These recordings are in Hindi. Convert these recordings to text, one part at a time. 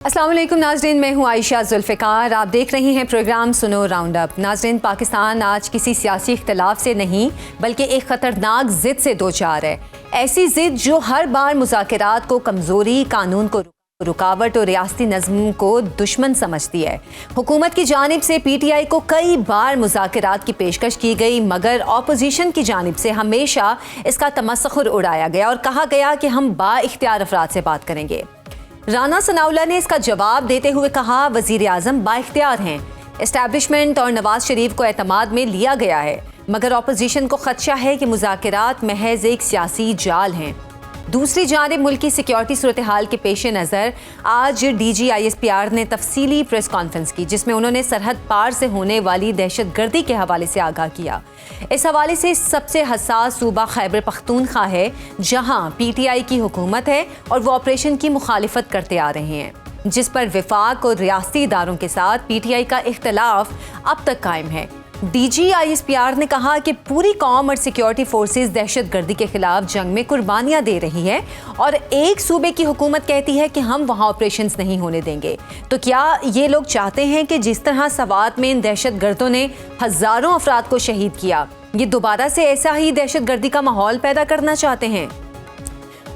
अस्सलाम वालेकुम नाज़रीन, मैं हूँ आयशा जुल्फ़िकार। आप देख रही हैं प्रोग्राम सुनो राउंड अप। नाज़रीन, पाकिस्तान आज किसी सियासी इख्तलाफ से नहीं बल्कि एक ख़तरनाक ज़िद से दो चार है। ऐसी ज़िद जो हर बार मुज़ाकरात को कमज़ोरी, कानून को रुकावट और रियासती नज़्म को दुश्मन समझती है। हुकूमत की जानिब से PTI को कई बार मुज़ाकरात की पेशकश की गई, मगर अपोजिशन की जानिब से हमेशा इसका तमस्खुर उड़ाया गया और कहा गया कि हम बाइख्तियार अफराद से बात करेंगे। राना सनाउल्लाह ने इसका जवाब देते हुए कहा, वज़ीर आज़म बाइख्तियार हैं। एस्टैब्लिशमेंट और नवाज शरीफ को एतमाद में लिया गया है, मगर अपोजिशन को खदशा है कि मुज़ाकरात महज एक सियासी जाल हैं। दूसरी जानिब मुल्की सिक्योरिटी सूरत हाल के पेश नज़र आज DG ISPR ने तफसीली प्रेस कॉन्फ्रेंस की, जिसमें उन्होंने सरहद पार से होने वाली दहशत गर्दी के हवाले से आगाह किया। इस हवाले से सबसे हसास सूबा खैबर पख्तूनख्वा है, जहां PTI की हुकूमत है और वो ऑपरेशन की मुखालिफत करते आ रहे हैं, जिस पर विफाक और रियासती इदारों के साथ PTI का इख्तलाफ अब तक कायम है। DG ISPR ने कहा कि पूरी कौम और सिक्योरिटी फोर्सेस दहशत गर्दी के खिलाफ जंग में कुर्बानियां दे रही है और एक सूबे की हुकूमत कहती है कि हम वहां ऑपरेशंस नहीं होने देंगे। तो क्या ये लोग चाहते हैं कि जिस तरह सवात में इन दहशत गर्दों ने हजारों अफराद को शहीद किया, ये दोबारा से ऐसा ही दहशत गर्दी का माहौल पैदा करना चाहते हैं?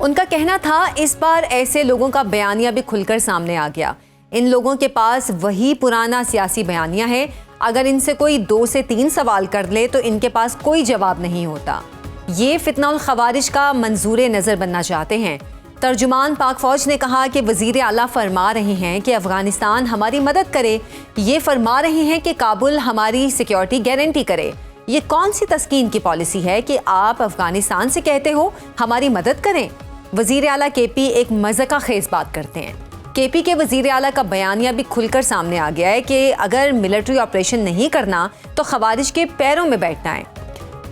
उनका कहना था, इस बार ऐसे लोगों का बयानिया भी खुलकर सामने आ गया। इन लोगों के पास वही पुराना सियासी बयानिया है। अगर इनसे कोई 2 से 3 सवाल कर ले तो इनके पास कोई जवाब नहीं होता। ये फितनाउल खवारिज का मंजूर नज़र बनना चाहते हैं। तर्जुमान पाक फौज ने कहा कि वज़ीर आला फरमा रहे हैं कि अफगानिस्तान हमारी मदद करे, ये फरमा रहे हैं कि काबुल हमारी सिक्योरिटी गारंटी करे। ये कौन सी तस्कीन की पॉलिसी है कि आप अफगानिस्तान से कहते हो हमारी मदद करें? वज़ीर आला KP एक मज़ाक़ खेज़ बात करते हैं। KP के वज़ीर आला का बयानिया भी खुलकर सामने आ गया है कि अगर मिलिट्री ऑपरेशन नहीं करना तो खवारिज के पैरों में बैठना है।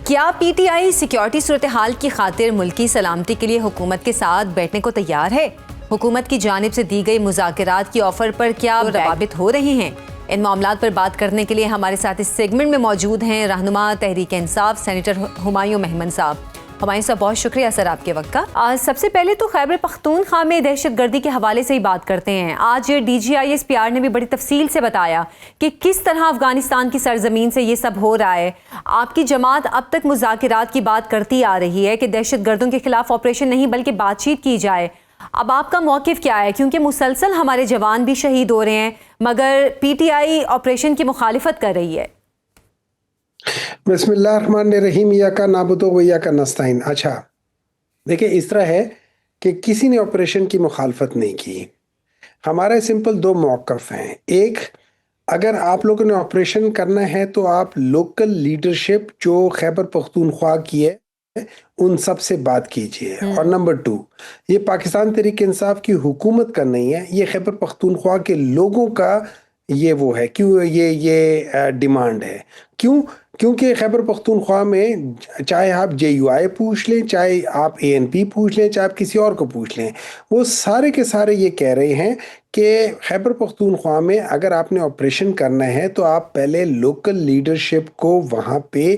क्या PTI सिक्योरिटी सूरत हाल की खातिर मुल्की सलामती के लिए हुकूमत के साथ बैठने को तैयार है? हुकूमत की जानिब से दी गई मुज़ाकरात की ऑफर पर क्या रवाबित हो रही हैं? इन मामलात पर बात करने के लिए हमारे साथ इस सेगमेंट में मौजूद हैं रहनुमा तहरीक इंसाफ सेनेटर हुमायूं मेहमन साहब। हुमायूं साहब, बहुत शुक्रिया सर आपके वक्त का। सबसे पहले तो खैबर पख्तूनख्वा में दहशत गर्दी के हवाले से ही बात करते हैं। आज DG ISPR ने भी बड़ी तफसील से बताया कि किस तरह अफगानिस्तान की सरजमीन से ये सब हो रहा है। आपकी जमात अब तक मुज़ाकरात की बात करती आ रही है कि दहशत गर्दों के खिलाफ ऑपरेशन नहीं बल्कि बातचीत की जाए। अब आपका मौक़िफ़ क्या है? क्योंकि मुसलसल हमारे जवान भी शहीद हो रहे हैं, मगर PTI ऑपरेशन की मुखालिफत कर रही है। बिस्मिल्लाहिर्रहमानिर्रहीम, या का नाबुदो व या का नस्ताइन। अच्छा, देखिए, इस तरह है कि किसी ने ऑपरेशन की मुखालफत नहीं की। हमारे सिंपल 2 मौक़िफ़ हैं। एक, अगर आप लोगों ने ऑपरेशन करना है तो आप लोकल लीडरशिप जो खैबर पख्तूनख्वा की है उन सब से बात कीजिए। और नंबर 2, ये पाकिस्तान तहरीक इंसाफ की हुकूमत का नहीं है, ये खैबर पख्तूनख्वा के लोगों का ये वो है। क्यों ये डिमांड है? क्योंकि खैबर पख्तूनख्वा में चाहे आप JUI पूछ लें, चाहे आप ANP पूछ लें, चाहे आप किसी और को पूछ लें, वो सारे के सारे ये कह रहे हैं कि खैबर पख्तूनख्वा में अगर आपने ऑपरेशन करना है तो आप पहले लोकल लीडरशिप को वहाँ पे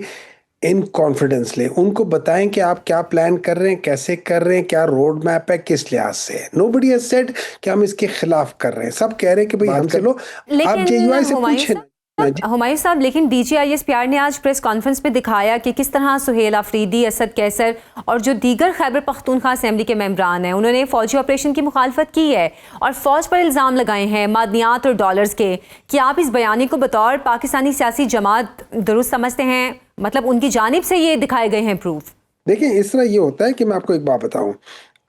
इन कॉन्फिडेंस लें, उनको बताएं कि आप क्या प्लान कर रहे हैं, कैसे कर रहे हैं, क्या रोड मैप है, किस लिहाज से। नोबडी हैज सेड कि हम इसके खिलाफ कर रहे हैं। सब कह रहे हैं कि भाई हम चलो, आप JUI से पूछें। हुमायूं साहब, लेकिन DG ISPR ने आज प्रेस कॉन्फ्रेंस में दिखाया कि किस तरह सुहेल अफरीदी, असद कैसर और जो दीगर खैबर पख्तूनख्वा असेंबली के मेंबरान हैं, उन्होंने फौजी ऑपरेशन की मुखालफत की है और फौज पर इल्ज़ाम लगाए हैं मादनियात और डॉलर्स के। कि आप इस बयानी को बतौर पाकिस्तानी सियासी जमात दुरुस्त समझते हैं? मतलब उनकी जानिब से ये दिखाए गए हैं प्रूफ? देखिए, इस तरह ये होता है कि मैं आपको एक बात बताऊं,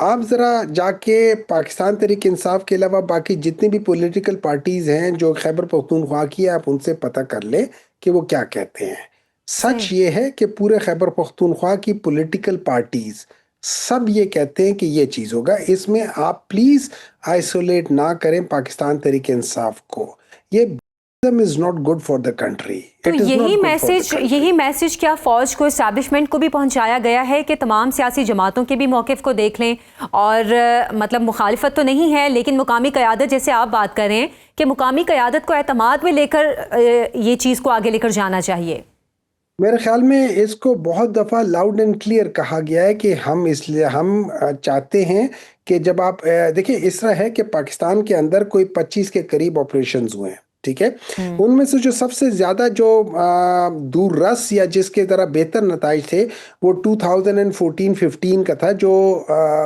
आप ज़रा जाके पाकिस्तान तहरीक इंसाफ के अलावा बाकी जितनी भी पॉलिटिकल पार्टीज़ हैं जो खैबर पख्तूनख्वा की है, आप उनसे पता कर लें कि वो क्या कहते हैं। सच ये है कि पूरे खैबर पख्तूनख्वा की पॉलिटिकल पार्टीज़ सब ये कहते हैं कि ये चीज़ होगा। इसमें आप प्लीज़ आइसोलेट ना करें पाकिस्तान तहरीक इंसाफ को। ये is not good for the country. तो यही मैसेज क्या फौज को, एस्टैब्लिशमेंट को भी पहुंचाया गया है कि तमाम सियासी जमातों के भी मौक़िफ़ को देख लें? और मतलब मुखालिफत तो नहीं है, लेकिन मुकामी क़यादत, जैसे आप बात कर रहे हैं कि मुकामी क़यादत को एतमाद में लेकर ये चीज़ को आगे लेकर जाना चाहिए। मेरे ख्याल में इसको बहुत दफ़ा लाउड एंड क्लियर कहा गया है कि हम चाहते हैं कि जब आप देखिए इस तरह है कि पाकिस्तान के अंदर कोई 25 के करीब ऑपरेशंस हुए हैं, ठीक है। उनमें से जो सबसे ज़्यादा जो दूररस या जिसके ज़रा बेहतर नताइज थे वो 2014-15 का था, जो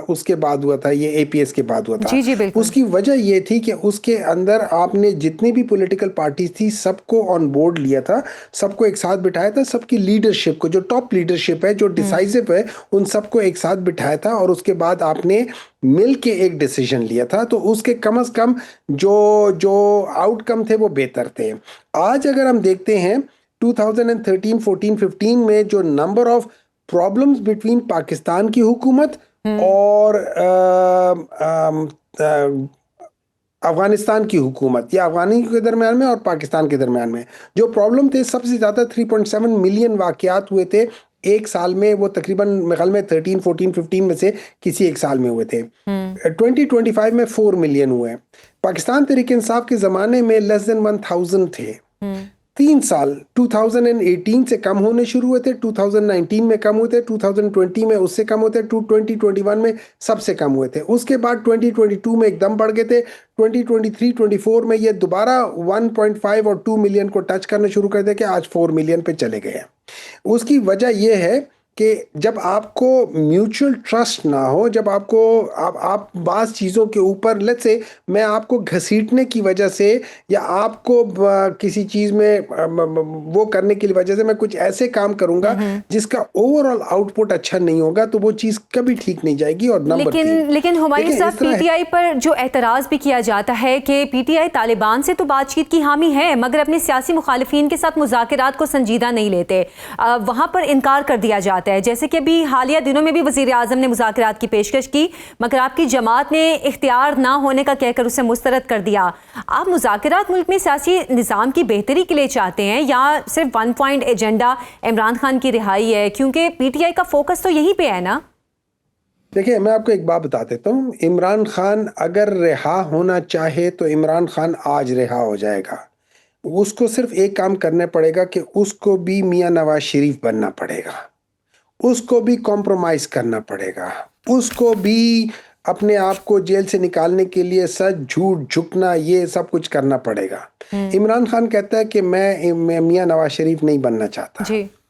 उसके बाद हुआ था, ये APS के बाद हुआ था। जी जी बिल्कुल। उसकी वजह ये थी कि उसके अंदर आपने जितनी भी पॉलिटिकल पार्टीज थी सबको ऑन बोर्ड लिया था, सबको एक साथ बिठाया था, सबकी लीडरशिप को, जो टॉप लीडरशिप है, जो डिसाइसिव है, उन सबको एक साथ बिठाया था और उसके बाद आपने मिल के एक डिसीजन लिया था। तो उसके कम से कम जो जो आउटकम थे वो बेहतर थे। आज अगर हम देखते हैं 2013, 14, 15 में जो number of problems between Pakistan की हुकूमत और अफगानिस्तान की हुकूमत या अफगानी के दरमियान में और पाकिस्तान के दरमियान में जो प्रॉब्लम थे, सबसे ज़्यादा 3.7 मिलियन वाक़यात हुए थे एक साल में। वो तकरीबन मेरे ख्याल में 13, 14, 15 में से किसी एक साल में हुए थे। 2025 में 4 मिलियन हुए। पाकिस्तान तहरीक इंसाफ के ज़माने में लेस देन 1000 थे। 3 साल 2018 से कम होने शुरू हुए थे, 2019 में कम हुए थे, 2020 में उससे कम होते, 2021 में सबसे कम हुए थे। उसके बाद 2022 में एकदम बढ़ गए थे। 2023-24 में ये दोबारा 1.5 और 2 मिलियन को टच करना शुरू कर दे के आज 4 मिलियन पे चले गए हैं। उसकी वजह यह है कि जब आपको म्यूचुअल ट्रस्ट ना हो, जब आपको आप बाज़ चीज़ों के ऊपर, लेट्स से मैं आपको घसीटने की वजह से या आपको किसी चीज़ में वो करने की वजह से मैं कुछ ऐसे काम करूंगा जिसका ओवरऑल आउटपुट अच्छा नहीं होगा, तो वो चीज़ कभी ठीक नहीं जाएगी। और नंबर लेकिन हुमायूं साहब, PTI पर जो एतराज़ भी किया जाता है कि PTI तालिबान से तो बातचीत की हामी है मगर अपने सियासी मुखालिफिन के साथ मुज़ाकरात को संजीदा नहीं लेते, वहाँ पर इनकार कर दिया जाता है। जैसे कि अभी हालिया दिनों में भी वज़ीर आज़म ने मुज़ाकरात की पेशकश की मगर आपकी जमात ने इख्तियार ना होने का कहकर उसे मुस्तरद कर दिया। आप मुज़ाकरात मुल्क में सियासी निज़ाम की बेहतरी के लिए चाहते हैं या सिर्फ 1 पॉइंट एजेंडा इमरान खान की रिहाई है? क्योंकि PTI का फोकस तो यहीं पे है ना। देखिए मैं आपको एक बात बता देता हूँ, इमरान खान अगर रिहा होना चाहे तो इमरान खान आज रिहा हो जाएगा। उसको सिर्फ एक काम करना पड़ेगा कि उसको भी मियाँ नवाज शरीफ बनना पड़ेगा, उसको भी कॉम्प्रोमाइज़ करना पड़ेगा, उसको भी अपने आप को जेल से निकालने के लिए सच झूठ झुकना ये सब कुछ करना पड़ेगा। इमरान खान कहता है कि मैं मियाँ नवाज शरीफ नहीं बनना चाहता।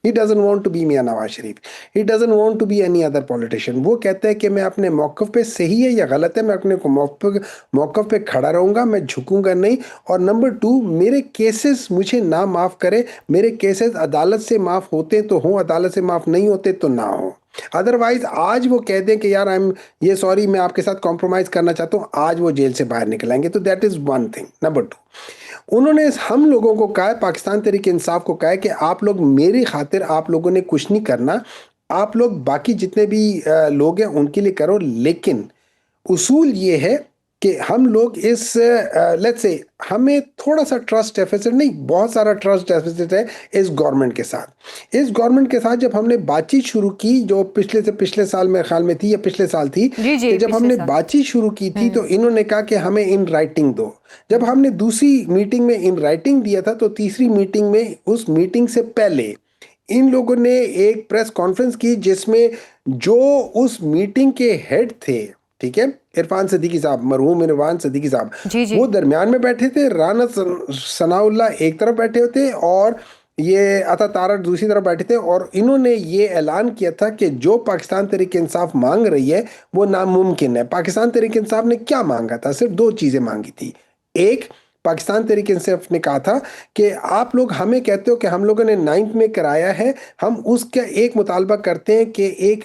He doesn't want to be मियाँ Nawaz Sharif. He doesn't want to be any other politician। वो कहता है कि मैं अपने मौक़िफ़ पे सही है या गलत है, मैं अपने को मौक़िफ़ पे खड़ा रहूँगा, मैं झुकूँगा नहीं। और नंबर 2, मेरे केसेस मुझे ना माफ़ करे, मेरे केसेस अदालत से माफ़ होते तो हों, अदालत से माफ़ नहीं होते तो ना हो। अदरवाइज आज वो कह दें कि यार सॉरी मैं आपके साथ कॉम्प्रोमाइज़ करना चाहता हूँ, आज वो जेल से बाहर निकल आएंगे। तो that is one thing. Number 2, उन्होंने हम लोगों को कहा, पाकिस्तान तहरीक इंसाफ को कहा कि आप लोग मेरी खातिर आप लोगों ने कुछ नहीं करना, आप लोग बाकी जितने भी लोग हैं उनके लिए करो, लेकिन उसूल ये है कि हम लोग इस लेट्स से हमें थोड़ा सा ट्रस्ट डेफिसिट नहीं, बहुत सारा ट्रस्ट डेफिसिट है इस गवर्नमेंट के साथ। इस गवर्नमेंट के साथ जब हमने बातचीत शुरू की, जो पिछले साल मेरे ख्याल में थी या पिछले साल थी, कि जब हमने बातचीत शुरू की थी तो इन्होंने कहा कि हमें इन राइटिंग दो। जब हमने दूसरी मीटिंग में इन राइटिंग दिया था तो तीसरी मीटिंग में, उस मीटिंग से पहले इन लोगों ने एक प्रेस कॉन्फ्रेंस की जिसमें जो उस मीटिंग के हेड थे, ठीक है, इरफान सिद्दीकी साहब, मरहूम इरफान सिद्दीकी साहब, वो दरमियान में बैठे थे, राना सनाउल्लाह एक तरफ बैठे होते और ये अता तारक दूसरी तरफ बैठे थे। और इन्होंने ये ऐलान किया था कि जो पाकिस्तान तहरीक इंसाफ मांग रही है वो नामुमकिन है। पाकिस्तान तहरीक इंसाफ ने क्या मांगा था? सिर्फ 2 चीज़ें मांगी थी। एक, पाकिस्तान तहरीक इंसाफ ने कहा था कि आप लोग हमें कहते हो कि हम लोगों ने 9th में कराया है, हम उसका एक मुतालबा करते हैं कि एक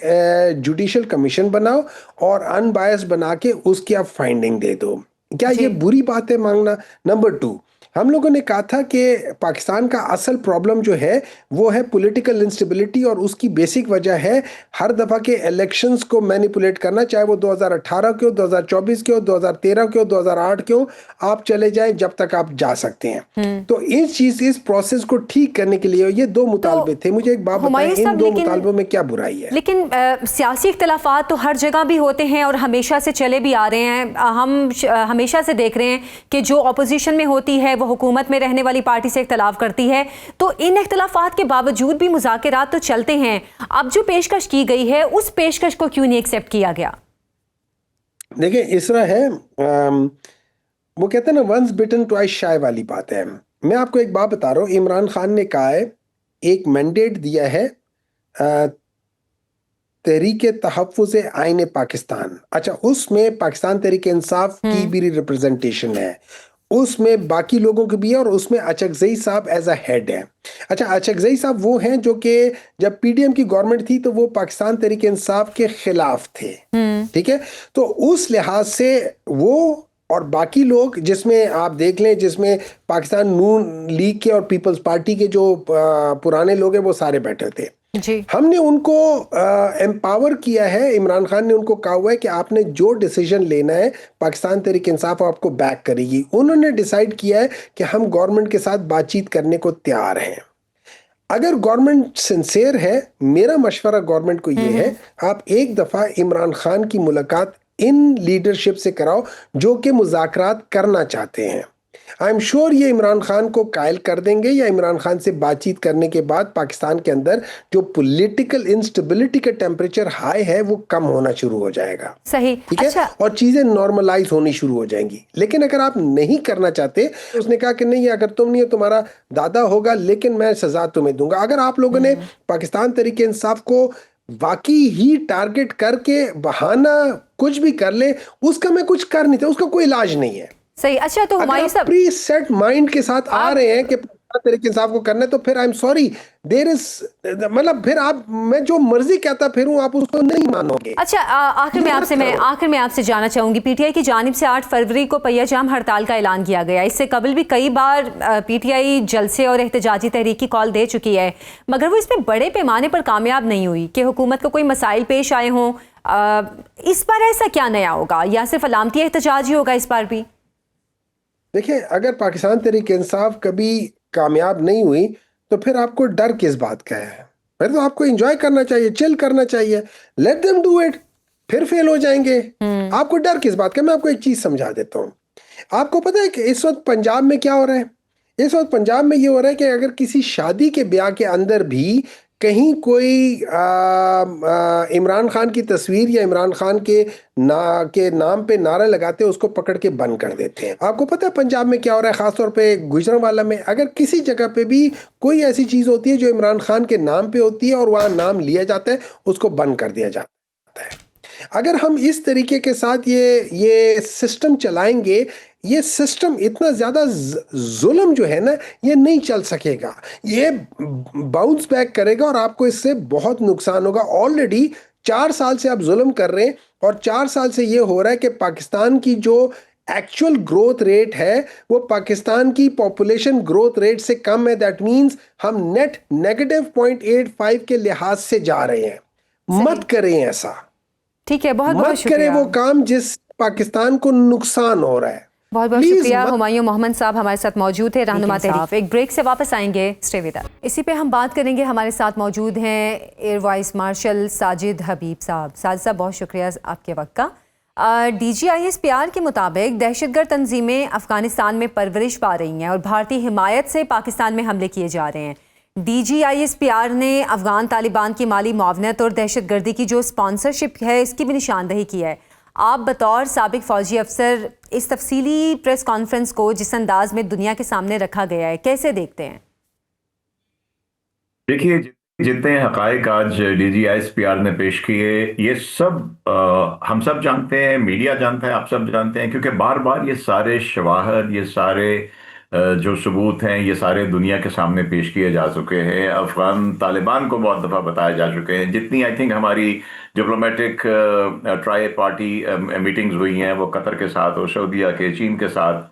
जुडिशल कमीशन बनाओ और अनबायस बना के उसकी आप फाइंडिंग दे दो। क्या ये बुरी बात है मांगना? नंबर 2, हम लोगों ने कहा था कि पाकिस्तान का असल प्रॉब्लम जो है वो है पॉलिटिकल इंस्टेबिलिटी और उसकी बेसिक वजह है हर दफ़ा के इलेक्शंस को मैनिपुलेट करना, चाहे वो 2018 के हो, 2024 के हो, 2013 के हो, 2008 के हो, आप चले जाएं जब तक आप जा सकते हैं। तो इस प्रोसेस को ठीक करने के लिए ये 2 मुतालबे थे। मुझे एक बात बताएं, इन 2 मुतालबों में क्या बुराई है? लेकिन सियासी इख्तलाफात तो हर जगह भी होते हैं और हमेशा से चले भी आ रहे हैं। हम हमेशा से देख रहे हैं कि जो अपोजिशन में होती है वो हुकूमत में रहने वाली पार्टी से इख्तलाफ करती है, तो इन इख्तलाफात के बावजूद भी मुज़ाकरात तो चलते हैं। अब जो पेशकश की गई है उस पेशकश को क्यों नहीं एक्सेप्ट किया गया? देखिए इस तरह है, वो कहते हैं ना वंस बिटन ट्वाइस शाय वाली बात है। मैं आपको एक बात बता रहा हूँ, इमरान खान ने कहा है, एक मैंडेट दिया है तहरीक तहफ़्फ़ुज़ आइन पाकिस्तान। अच्छा, उसमें पाकिस्तान तहरीक इंसाफ की भी रिप्रेजेंटेशन है, उसमें बाकी लोगों की भी है, और उसमें अचकज़ई साहब एज अ हेड है। अच्छा, अचकज़ई साहब वो हैं जो कि जब पीडीएम की गवर्नमेंट थी तो वो पाकिस्तान तहरीक इंसाफ के खिलाफ थे, ठीक है। तो उस लिहाज से वो और बाकी लोग, जिसमें आप देख लें, जिसमें पाकिस्तान नून लीग के और पीपल्स पार्टी के जो पुराने लोग हैं वो सारे बैठे थे। जी। हमने उनको एम्पावर किया है, इमरान खान ने उनको कहा हुआ है कि आपने जो डिसीजन लेना है पाकिस्तान तहरीक इंसाफ आपको बैक करेगी। उन्होंने डिसाइड किया है कि हम गवर्नमेंट के साथ बातचीत करने को तैयार हैं। अगर गवर्नमेंट सिंसेयर है, मेरा मशवरा गवर्नमेंट को ये है, आप एक दफ़ा इमरान खान की मुलाकात इन लीडरशिप से कराओ जो कि मुज़ाकरात करना चाहते हैं। आई एम श्योर ये इमरान खान को कायल कर देंगे, या इमरान खान से बातचीत करने के बाद पाकिस्तान के अंदर जो पॉलिटिकल इंस्टेबिलिटी का टेम्परेचर हाई है वो कम होना शुरू हो जाएगा। सही। ठीक है, अच्छा। और चीजें नॉर्मलाइज होनी शुरू हो जाएंगी। लेकिन अगर आप नहीं करना चाहते, तो उसने कहा कि नहीं, अगर तुम नहीं हो तुम्हारा दादा होगा, लेकिन मैं सजा तुम्हें दूंगा। अगर आप लोगों ने पाकिस्तान तरीके इंसाफ को वाकई ही टारगेट करके बहाना कुछ भी कर ले, उसका मैं कुछ कर नहीं था, उसका कोई इलाज नहीं है। सही। अच्छा, तो अगर हुमायूं आप साहब, प्री सेट माइंड के साथ आ रहे हैं कि तरीके इंसाफ को करना है, तो फिर I am sorry, there is, मतलब फिर आप, मैं जो मर्जी कहता फिरूं, आप उसको नहीं मानोगे। अच्छा, आखिर में आपसे जानना चाहूंगी, पीटीआई की जानिब से 8 फरवरी को पहिया-जाम हड़ताल का ऐलान किया गया। इससे कबल भी कई बार पीटीआई जलसे और एहतजाजी तहरीक की कॉल दे चुकी है, मगर वो इसमें बड़े पैमाने पर कामयाब नहीं हुई कि हुकूमत को कोई मसाइल पेश आए हों। इस बार ऐसा क्या नया होगा, या सिर्फ अलामती एहतजाज ही होगा इस बार भी? देखिए, अगर पाकिस्तान तहरीक इंसाफ कभी कामयाब नहीं हुई, तो फिर आपको डर किस बात का है? फिर तो आपको एंजॉय करना चाहिए, चिल करना चाहिए, लेट देम डू इट। फिर फेल हो जाएंगे, आपको डर किस बात का? मैं आपको एक चीज समझा देता हूँ। आपको पता है कि इस वक्त पंजाब में क्या हो रहा है? इस वक्त पंजाब में ये हो रहा है कि अगर किसी शादी के ब्याह के अंदर भी कहीं कोई इमरान खान की तस्वीर या इमरान खान के नाम पे नारा लगाते हैं, उसको पकड़ के बंद कर देते हैं। आपको पता है पंजाब में क्या हो रहा है? खासतौर पे गुजरांवाला में, अगर किसी जगह पे भी कोई ऐसी चीज होती है जो इमरान खान के नाम पे होती है और वहां नाम लिया जाता है, उसको बंद कर दिया जाता है। अगर हम इस तरीके के साथ ये सिस्टम चलाएंगे, ये सिस्टम इतना ज़्यादा जुल्म जो है ना, ये नहीं चल सकेगा, ये बाउंस बैक करेगा और आपको इससे बहुत नुकसान होगा। ऑलरेडी 4 साल से आप जुल्म कर रहे हैं, और 4 साल से ये हो रहा है कि पाकिस्तान की जो एक्चुअल ग्रोथ रेट है वो पाकिस्तान की पॉपुलेशन ग्रोथ रेट से कम है। दैट मीन्स हम नेट -0.85 के लिहाज से जा रहे हैं। मत करें ऐसा, ठीक है, बहुत बहुत मत करें शुक्रिया। वो काम जिस पाकिस्तान को नुकसान हो रहा है। बहुत बहुत प्लीज शुक्रिया। मत। हुमायूं मोहम्मद साहब हमारे साथ मौजूद थे, रहनुमा तहरीक। एक ब्रेक से वापस आएंगे, स्टे विद अस। इसी पे हम बात करेंगे। हमारे साथ मौजूद हैं air vice martial Sajid Habib साहब। साजिद साहब, बहुत शुक्रिया आपके वक्त का। DGISPR के मुताबिक दहशतगर्द तंजीमें अफगानिस्तान में परवरिश पा रही हैं और भारतीय हिमायत से पाकिस्तान में हमले किए जा रहे हैं। DGISPR ने अफगान तालिबान की माली मुआवनत और दहशतगर्दी की जो स्पॉन्सरशिप है, इसकी भी निशानदही की है। आप बतौर साबिक फौजी अफसर इस तफसीली प्रेस कॉन्फ्रेंस को जिस अंदाज में दुनिया के सामने रखा गया है, कैसे देखते हैं? देखिए, जितने हकायक आज DGISPR ने पेश किए, ये सब हम सब जानते हैं, मीडिया जानता है, आप सब जानते हैं, क्योंकि बार बार ये सारे शवाहद, ये सारे जो सबूत हैं, ये सारे दुनिया के सामने पेश किए जा चुके हैं। अफगान तालिबान को बहुत दफ़ा बताए जा चुके हैं। जितनी आई थिंक हमारी डिप्लोमेटिक ट्राई पार्टी मीटिंग्स हुई हैं, वो कतर के साथ और सऊदीया के, चीन के साथ,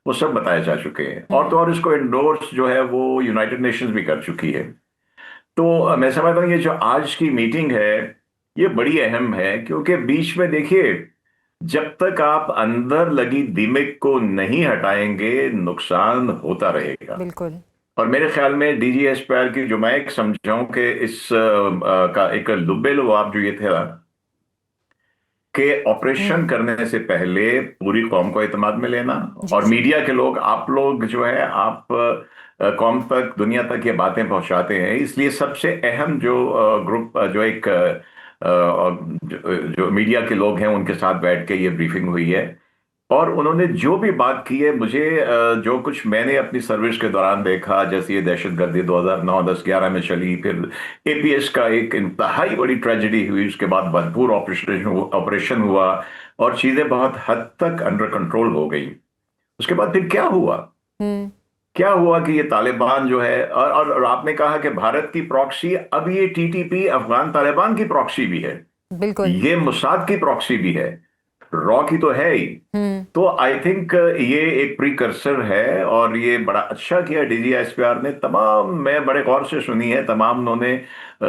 वो सब बताए जा चुके हैं। और तो और इसको इंडोर्स जो है वो यूनाइटेड नेशंस भी कर चुकी है। तो मैं समझता हूँ ये जो आज की मीटिंग है ये बड़ी अहम है, क्योंकि बीच में देखिए, जब तक आप अंदर लगी दीमक को नहीं हटाएंगे, नुकसान होता रहेगा। बिल्कुल। और मेरे ख्याल में DGISPR की जो मैं एक समझाऊं कि इस का एक लुब्बे लुआब जो ये था कि ऑपरेशन करने से पहले पूरी कौम को एतमाद में लेना, और मीडिया के लोग, आप लोग जो है, आप कौम तक, दुनिया तक ये बातें पहुंचाते हैं। इसलिए सबसे अहम जो ग्रुप, जो एक और जो मीडिया के लोग हैं उनके साथ बैठ के ये ब्रीफिंग हुई है। और उन्होंने जो भी बात की है, मुझे जो कुछ मैंने अपनी सर्विस के दौरान देखा, जैसे ये दहशतगर्दी 2009, 10, 11 में चली, फिर एपीएस का एक इंतहाई बड़ी ट्रेजेडी हुई, उसके बाद भरपूर ऑपरेशन हुआ और चीजें बहुत हद तक अंडर कंट्रोल हो गई। उसके बाद फिर क्या हुआ? क्या हुआ कि ये तालिबान जो है, और आपने कहा कि भारत की प्रॉक्सी, अब ये टीटीपी अफगान तालिबान की प्रॉक्सी भी है, बिल्कुल, ये मुसाद की प्रॉक्सी भी है, रॉ की तो है ही। तो आई थिंक ये एक प्रीकर्सर है और ये बड़ा अच्छा किया डीजीएसपीआर ने। तमाम, मैं बड़े गौर से सुनी है तमाम, उन्होंने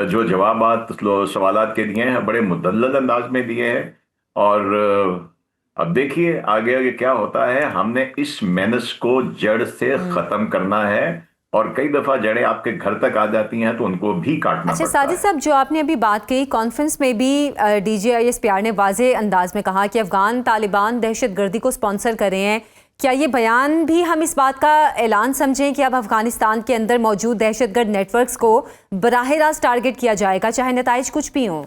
जो जवाबात सवालात के दिए हैं बड़े मुदल्लल अंदाज में दिए हैं। और अब देखिए आगे आगे क्या होता है। हमने इस मेनस को जड़ से खत्म करना है और कई दफा जड़ें आपके घर तक आ जाती हैं तो उनको भी काटना अच्छा पड़ता साजिद है। साहब, जो आपने अभी बात की, कॉन्फ्रेंस में भी डीजीआईएसपीआर ने वाजे अंदाज में कहा कि अफगान तालिबान दहशतगर्दी को स्पॉन्सर कर रहे हैं। क्या ये बयान भी हम इस बात का ऐलान समझें कि अब अफगानिस्तान के अंदर मौजूद दहशतगर्द नेटवर्क्स को बराह रास्त टारगेट किया जाएगा, चाहे नताइज कुछ भी हों?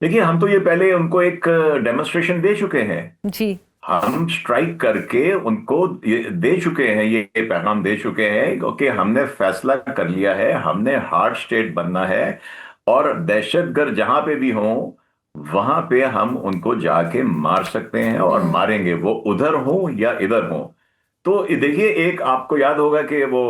देखिए, हम तो ये पहले उनको एक डेमोन्स्ट्रेशन दे चुके हैं। जी, हम स्ट्राइक करके उनको ये दे चुके हैं, ये पैगाम दे चुके हैं क्योंकि हमने फैसला कर लिया है, हमने हार्ड स्टेट बनना है और दहशतगर्द जहां पे भी हों वहां पे हम उनको जाके मार सकते हैं और मारेंगे, वो उधर हो या इधर हो। तो देखिए, एक आपको याद होगा कि वो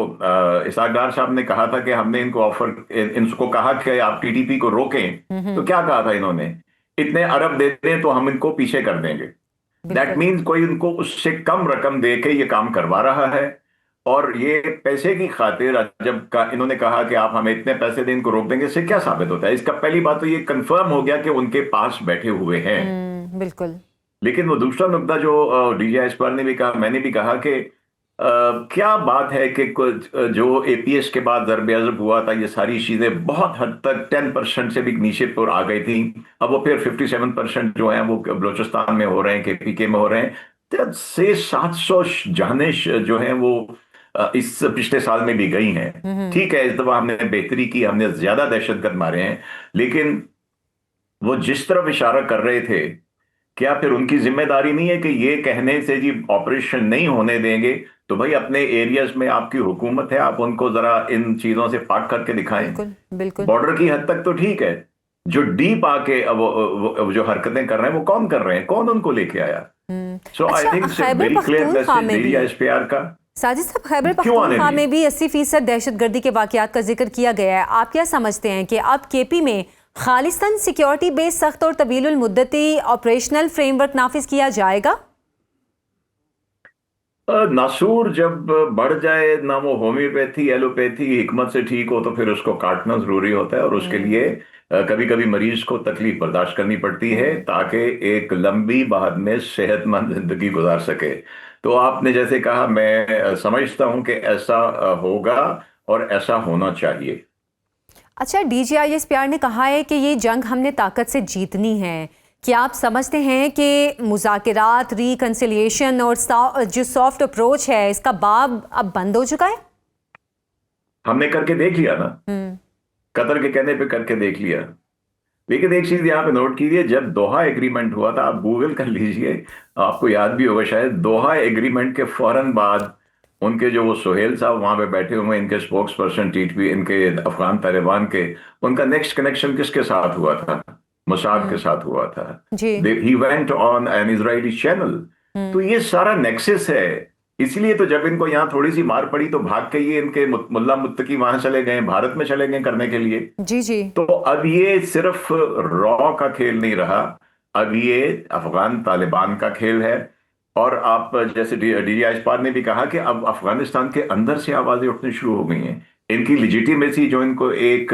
इसहाक डार साहब ने कहा था कि हमने इनको कहा कि आप टीटीपी को रोकें। तो क्या कहा था इन्होंने? इतने अरब दे दें तो हम इनको पीछे कर देंगे। दैट मीन्स कोई उनको उससे कम रकम दे के ये काम करवा रहा है। और ये पैसे की खातिर इन्होंने कहा कि आप हमें इतने पैसे दें, इनको रोक देंगे, इससे क्या साबित होता है? इसका पहली बात तो ये कंफर्म हो गया कि उनके पास बैठे हुए हैं। बिल्कुल। लेकिन वो दूसरा नुकता जो डीजीएसपीआर ने भी कहा, मैंने भी कहा कि क्या बात है कि जो एपीएस के बाद ज़रब हुआ था, ये सारी चीजें बहुत हद तक 10% से भी नीचे पर आ गई थी। अब वो फिर 57% जो है वो बलोचिस्तान में हो रहे हैं, केपीके में हो रहे हैं। 700 जाने जो है वो इस पिछले साल में भी गई हैं। ठीक है, इस दफा हमने बेहतरी की, हमने ज्यादा दहशतगर्द मारे हैं, लेकिन वो जिस तरफ इशारा कर रहे थे, क्या फिर उनकी जिम्मेदारी नहीं है कि ये कहने से जी ऑपरेशन नहीं होने देंगे? तो भाई अपने एरियाज में आपकी हुकूमत है, आप उनको जरा इन चीजों से पाक करके दिखाएं। बिल्कुल, बिल्कुल। बॉर्डर की हद तक तो ठीक है, जो डीप आके वो जो हरकतें कर रहे हैं वो कौन कर रहे हैं, कौन उनको लेके आया? So I think very clear message DG ISPR का। साजिद साहब, खैबर पख्तूनख्वा में भी 80% दहशतगर्दी के वाकयात का जिक्र किया गया है। आप क्या समझते हैं कि अब केपी में खालिस्तान सिक्योरिटी बेस सख्त और तवीलुल मुद्दती ऑपरेशनल फ्रेमवर्क नाफिज किया जाएगा? नासूर जब बढ़ जाए ना, वो होम्योपैथी एलोपैथी हिकमत से ठीक हो तो फिर उसको काटना जरूरी होता है और उसके लिए कभी कभी मरीज को तकलीफ बर्दाश्त करनी पड़ती है ताकि एक लंबी बाद में सेहतमंद जिंदगी गुजार सके। तो आपने जैसे कहा, मैं समझता हूं कि ऐसा होगा और ऐसा होना चाहिए। अच्छा, डीजीआईएसपीआर ने कहा है कि ये जंग हमने ताकत से जीतनी है। क्या आप समझते हैं कि मुज़ाकरात, रिकंसिलिएशन और जो सॉफ्ट अप्रोच है, इसका बाब अब बंद हो चुका है? हमने करके देख लिया ना, कतर के कहने पे करके देख लिया। लेकिन एक चीज यहाँ पे नोट कीजिए, जब दोहा एग्रीमेंट हुआ था, आप गूगल कर लीजिए, आपको याद भी होगा शायद, दोहा एग्रीमेंट के फौरन बाद उनके जो वो सुहेल साहब वहां पे बैठे हुए, इनके स्पोक्स पर्सन टीटीपी, इनके अफगान तालिबान के, उनका नेक्स्ट कनेक्शन किसके साथ हुआ था? मोसाद के साथ हुआ था। He went on an Israeli channel. तो ये सारा नेक्सस है। इसलिए तो जब इनको यहाँ थोड़ी सी मार पड़ी तो भाग के ये इनके मुल्ला मुत्तकी वहां चले गए, भारत में चले गए करने के लिए। जी जी। तो अब ये सिर्फ रॉ का खेल नहीं रहा, अब ये अफगान तालिबान का खेल है। और आप जैसे डीजीएसपीआर ने भी कहा कि अब अफगानिस्तान के अंदर से आवाजें उठनी शुरू हो गई हैं। इनकी लिजिटिमेसी जो इनको एक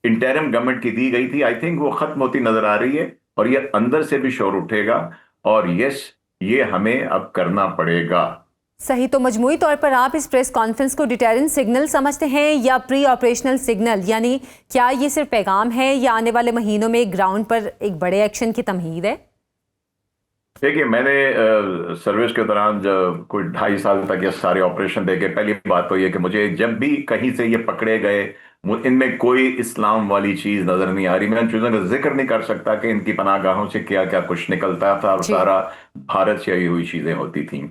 इंटरिम गवर्नमेंट की दी गई थी, आई थिंक वो खत्म होती नजर आ रही है और ये अंदर से भी शोर उठेगा। और यस, ये हमें अब करना पड़ेगा। सही। तो मजमूई तौर पर आप इस प्रेस कॉन्फ्रेंस को डिटेरेंस सिग्नल समझते हैं या प्री ऑपरेशनल सिग्नल? यानी क्या ये सिर्फ पैगाम है या आने वाले महीनों में ग्राउंड पर एक बड़े एक्शन की तमहीद है? देखिए, मैंने सर्विस के दौरान जब कोई 2.5 साल तक ये सारे ऑपरेशन देखे, पहली बात तो ये कि मुझे जब भी कहीं से ये पकड़े गए इनमें कोई इस्लाम वाली चीज नजर नहीं आ रही। मैं उन चीजों का जिक्र नहीं कर सकता कि इनकी पनाहगाहों से क्या क्या कुछ निकलता था और जी। सारा भारत से आई हुई चीजें होती थी।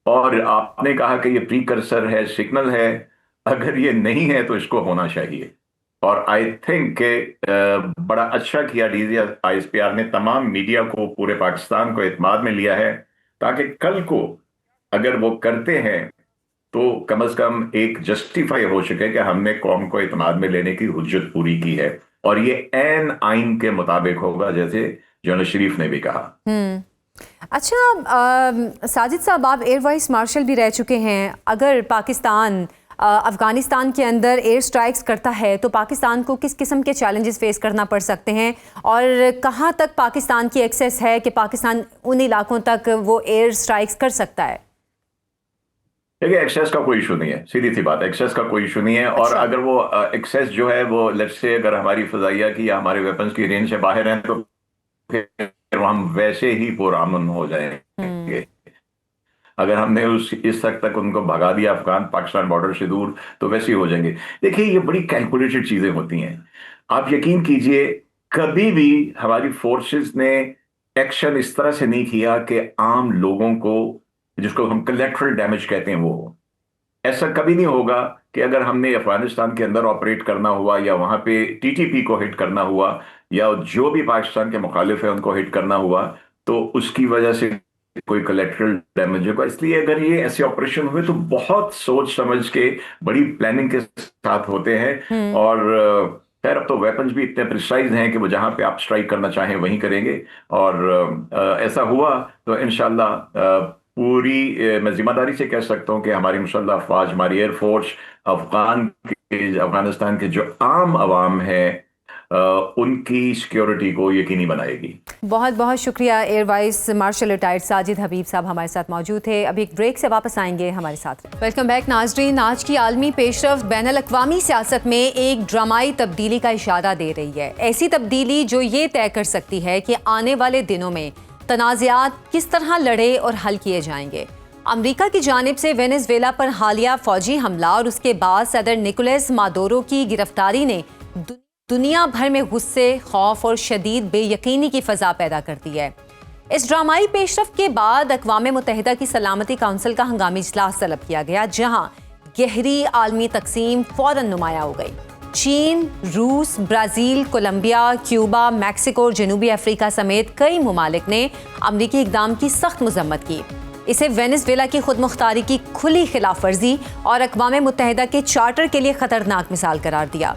और आपने कहा कि ये प्रीकर्सर है, सिग्नल है, अगर ये नहीं है तो इसको होना चाहिए। और आई थिंक के बड़ा अच्छा किया DGISPR ने, तमाम मीडिया को, पूरे पाकिस्तान को एतमाद में लिया है, ताकि कल को अगर वो करते हैं तो कम से कम एक जस्टिफाई हो सके कि हमने कौम को एतमाद में लेने की हुज्जत पूरी की है। और ये ऐन आइन के मुताबिक होगा, जैसे जनरल शरीफ ने भी कहा। अच्छा, साजिद साहब, आप एयर वाइस मार्शल भी रह चुके हैं। अगर पाकिस्तान अफ़गानिस्तान के अंदर एयर स्ट्राइक्स करता है तो पाकिस्तान को किस किस्म के चैलेंजेस फेस करना पड़ सकते हैं, और कहाँ तक पाकिस्तान की एक्सेस है कि पाकिस्तान उन इलाकों तक वो एयर स्ट्राइक्स कर सकता है? देखिए, एक्सेस का कोई इशू नहीं है, सीधी सी बात, एक्सेस का कोई इशू नहीं है। और अच्छा। अगर वो एक्सेस जो है वो लेट्स से अगर हमारी फजाइया की या हमारे वेपन्स की रेंज से बाहर हैं तो फिर हम वैसे ही पुरअमन हो जाएंगे। अगर हमने इस तक उनको भगा दिया अफगान पाकिस्तान बॉर्डर से दूर, तो वैसे ही हो जाएंगे। देखिए, ये बड़ी कैलकुलेटेड चीजें होती हैं। आप यकीन कीजिए, कभी भी हमारी फोर्सेस ने एक्शन इस तरह से नहीं किया कि आम लोगों को, जिसको हम कलेक्ट्रल डैमेज कहते हैं, वो हो। ऐसा कभी नहीं होगा कि अगर हमने अफगानिस्तान के अंदर ऑपरेट करना हुआ या वहां पे TTP को हिट करना हुआ या जो भी पाकिस्तान के मुखालिफ है उनको हिट करना हुआ, तो उसकी वजह से कोई कलेक्ट्रल डैमेज होगा। इसलिए अगर ये ऐसे ऑपरेशन हुए तो बहुत सोच समझ के, बड़ी प्लानिंग के साथ होते हैं। और खैर, अब तो वेपन्स भी इतने प्रिसाइज हैं कि वो जहां पे आप स्ट्राइक करना चाहें वहीं करेंगे। और ऐसा हुआ तो इंशाल्लाह पूरी मैं जिम्मेदारी से कह सकता हूं कि हमारी मुसल्लह अफवाज, हमारी एयरफोर्स अफगानिस्तान के जो आम आवाम है उनकी सिक्योरिटी को यकीनी बनाएगी। बहुत बहुत शुक्रिया। Air vice marshal retired Sajid Habib साहब हमारे साथ मौजूद थे। अभी एक ब्रेक से वापस आएंगे हमारे साथ। वेलकम बैक नाजरीन। आज की आलमी पेशरफ बैनुल-अक़वामी सियासत में एक ड्रामाई तब्दीली का इशारा दे रही है। ऐसी तब्दीली जो ये तय कर सकती है कि आने वाले दिनों में तनाज़ात किस तरह लड़े और हल किए जाएंगे। अमरीका की जानिब से वेनेजुएला पर हालिया फौजी हमला और उसके बाद सदर निकोलस मादुरो की गिरफ्तारी ने दुनिया भर में गुस्से, खौफ और शदीद बेयकीनी की फ़ज़ा पैदा कर दी है। इस ड्रामाई पेशरफ के बाद अक़वाम मुत्तहिदा की सलामती काउंसिल का हंगामी इजलास तलब किया गया, जहां गहरी आलमी तकसीम फौरन नुमाया हो गई। चीन, रूस, ब्राज़ील, कोलंबिया, क्यूबा, मैक्सिको और जनूबी अफ्रीका समेत कई ममालिक ने अमरीकी इक़दाम की सख्त मज़म्मत की। इसे वेनेजुएला की खुद मुख्तारी की खुली खिलाफ वर्जी और अक़वाम मुत्तहिदा के चार्टर के लिए ख़तरनाक मिसाल करार दिया।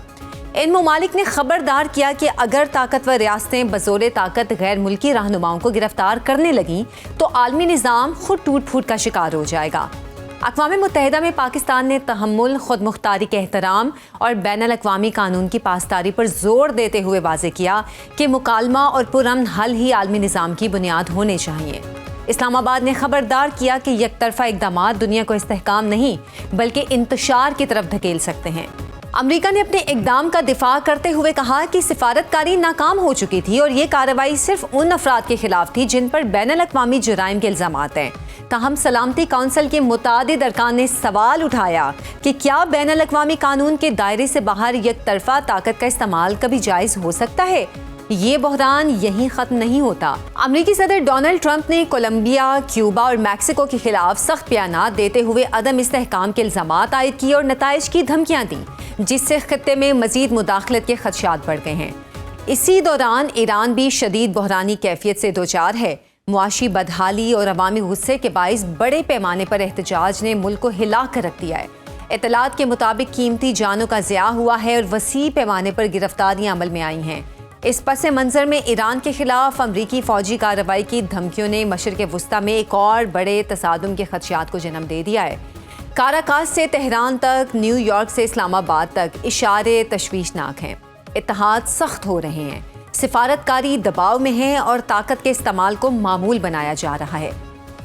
इन ममालिक ने खबरदार किया कि अगर ताकतवर रियासतें बज़ोरे ताकत गैर मुल्की रहनुमाओं को गिरफ्तार करने लगीं तो आलमी निज़ाम खुद टूट फूट का शिकार हो जाएगा। अक़वाम मुत्तहिदा में पाकिस्तान ने तहम्मुल, खुद मुख्तारी के एहतराम और बैनुल-अक़वामी कानून की पासदारी पर जोर देते हुए वाज़े किया कि मुकालमा और पुरअमन हल ही आलमी निज़ाम की बुनियाद होने चाहिए। इस्लामाबाद ने खबरदार किया कि यकतरफा इक़दामात दुनिया को इस्तेहकाम नहीं बल्कि इंतशार की तरफ धकेल सकते हैं। अमरीका ने अपने इक़दाम का दिफा करते हुए कहा कि सिफारतकारी नाकाम हो चुकी थी और ये कार्रवाई सिर्फ उन अफराद के खिलाफ थी जिन पर बैनुल-अक़वामी जुराइम के इल्ज़ामात हैं। ताहम सलामती काउंसिल के मुतादिद अरकान ने सवाल उठाया कि क्या बैनुल-अक़वामी कानून के दायरे से बाहर यकतरफा ताकत का इस्तेमाल कभी जायज़ हो सकता है। ये बहरान यहीं ख़त्म नहीं होता। अमरीकी सदर डोनाल्ड ट्रंप ने कोलंबिया, क्यूबा और मैक्सिको के खिलाफ सख्त बयानात देते हुए अदम इस्तेहकाम के इल्ज़ामात आयद किए और नताइज की धमकियाँ दी, जिससे खित्ते में मजीद मुदाखलत के खदशात बढ़ गए हैं। इसी दौरान ईरान भी शदीद बहरानी कैफियत से दो चार है। मुआशी बदहाली और अवामी गुस्से के बाइस बड़े पैमाने पर एहतजाज ने मुल्क को हिला कर रख दिया है। इत्तलात के मुताबिक कीमती जानों का ज़िया हुआ है और वसी पैमाने पर गिरफ्तारियां अमल में आई हैं। इस पस मंज़र में ईरान के खिलाफ अमरीकी फ़ौजी कार्रवाई की धमकियों ने मशरिक़ वुस्ता में एक और बड़े तसादुम के खदशात को जन्म दे दिया है। काराकास से तेहरान तक, न्यूयॉर्क से इस्लामाबाद तक इशारे तशवीशनाक हैं। इत्तेहाद सख्त हो रहे हैं, सिफारतकारी दबाव में है और ताकत के इस्तेमाल को मामूल बनाया जा रहा है।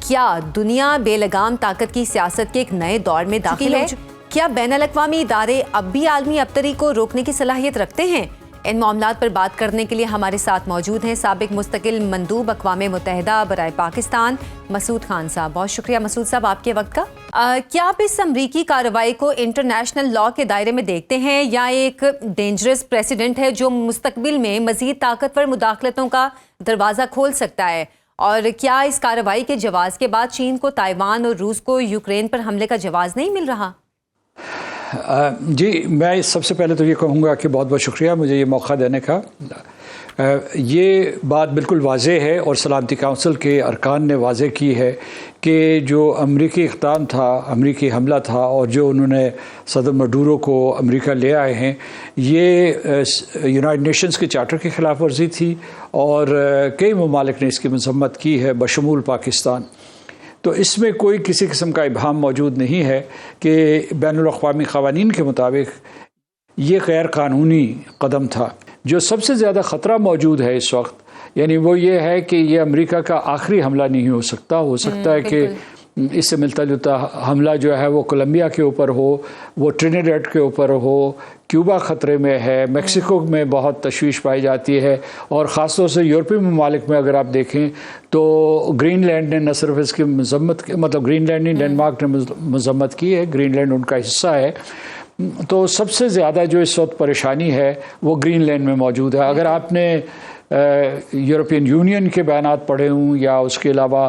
क्या दुनिया बेलगाम ताकत की सियासत के एक नए दौर में दाखिल है? क्या बैनुल-अक़वामी इदारे अब भी आलमी अबतरी को रोकने की सलाहियत रखते हैं? इन मामलात पर बात करने के लिए हमारे साथ मौजूद हैं साबिक मुस्तकिल मंदूब अक़वाम मुत्तहिदा बराए पाकिस्तान मसूद खान साहब। बहुत शुक्रिया मसूद साहब आपके वक्त का। क्या आप इस अमरीकी कार्रवाई को इंटरनेशनल लॉ के दायरे में देखते हैं या एक डेंजरस प्रेसिडेंट है जो मुस्तकबिल में मज़ीद ताकतवर मुदाखलतों का दरवाज़ा खोल सकता है? और क्या इस कार्रवाई के जवाब के बाद चीन को ताइवान और रूस को यूक्रेन पर हमले का जवाब नहीं मिल रहा? जी, मैं सबसे पहले तो ये कहूँगा कि बहुत बहुत शुक्रिया मुझे ये मौका देने का। ये बात बिल्कुल वाज़ेह है और सलामती काउंसिल के अरकान ने वाज़ेह की है कि जो अमरीकी इक़दाम था, अमरीकी हमला था और जो उन्होंने सदर मडूरो को अमरीका ले आए हैं, ये यूनाइटेड नेशंस के चार्टर की खिलाफ वर्जी थी और कई ममालिक ने इसकी मज़म्मत की है बशमूल पाकिस्तान। तो इसमें कोई किसी किस्म का इबहम मौजूद नहीं है कि बैनुल-अक़वामी क़वानीन के मुताबिक ये गैर कानूनी कदम था। जो सबसे ज़्यादा ख़तरा मौजूद है इस वक्त, यानी वो ये है कि ये अमेरिका का आखिरी हमला नहीं हो सकता है कि इससे मिलता जुलता हमला जो है वो कोलंबिया के ऊपर हो, वो ट्रिनिडेड के ऊपर हो, क्यूबा ख़तरे में है, मेक्सिको में बहुत तशवीश पाई जाती है और ख़ास तौर से यूरोपीय ममालिक में अगर आप देखें तो ग्रीनलैंड ने न सिर्फ इसकी मज़म्मत, मतलब ग्रीनलैंड नहीं डेनमार्क ने मज़म्मत की है, ग्रीनलैंड उनका हिस्सा है। तो सबसे ज़्यादा जो इस वक्त परेशानी है वो ग्रीनलैंड में मौजूद है। अगर आपने यूरोपियन यूनियन के बयानात पढ़े हों या उसके अलावा